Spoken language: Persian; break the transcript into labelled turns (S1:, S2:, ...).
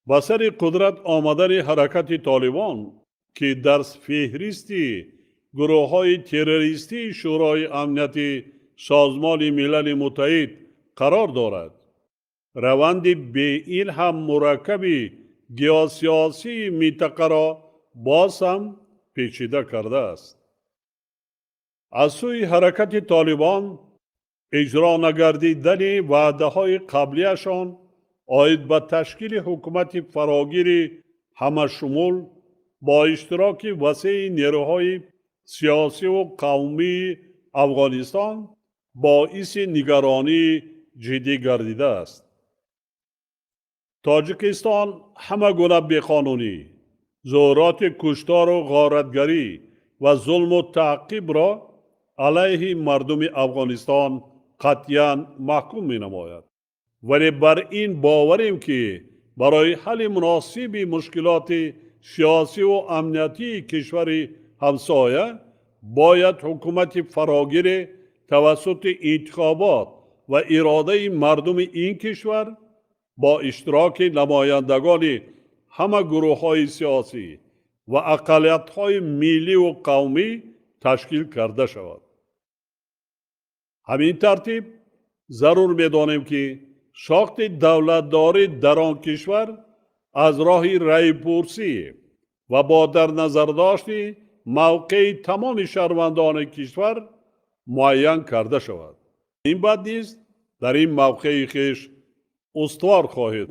S1: با سر قدرت آمدن حرکت طالبان که در فهرست گروه های تروریستی شورای امنیت سازمان ملل متحد قرار دارد. روند به این هم مرکب گیاسیاسی منطقه را باز هم پیچیده کرده است. از سوی حرکت طالبان اجرا نگردیدن وعده های قبلیشان آید به تشکیل حکومت فراگیر همه شمول با اشتراک وسیع نیروهای سیاسی و قومی افغانستان باعث نگرانی جدی گردیده است. تاجیکستان همه گونه بیقانونی، ظهورات کشتار و غارتگری و ظلم و تعقیب را علیه مردم افغانستان قطعاً محکوم می نماید. ولی بر این باوریم که برای حل مناسب مشکلات سیاسی و امنیتی کشور همسایه باید حکومت فراگیر توسط انتخابات و اراده مردم این کشور با اشتراک نمایندگان همه گروه های سیاسی و اقلیت های ملی و قومی تشکیل کرده شود. همین ترتیب ضرور می‌دانیم که ساخت دولتداری در آن کشور از راه رای پرسی و با در نظر داشت موقع تمام شهروندان کشور معین کرده شود. این بعد نیز در این موقع خویش استوار خواهید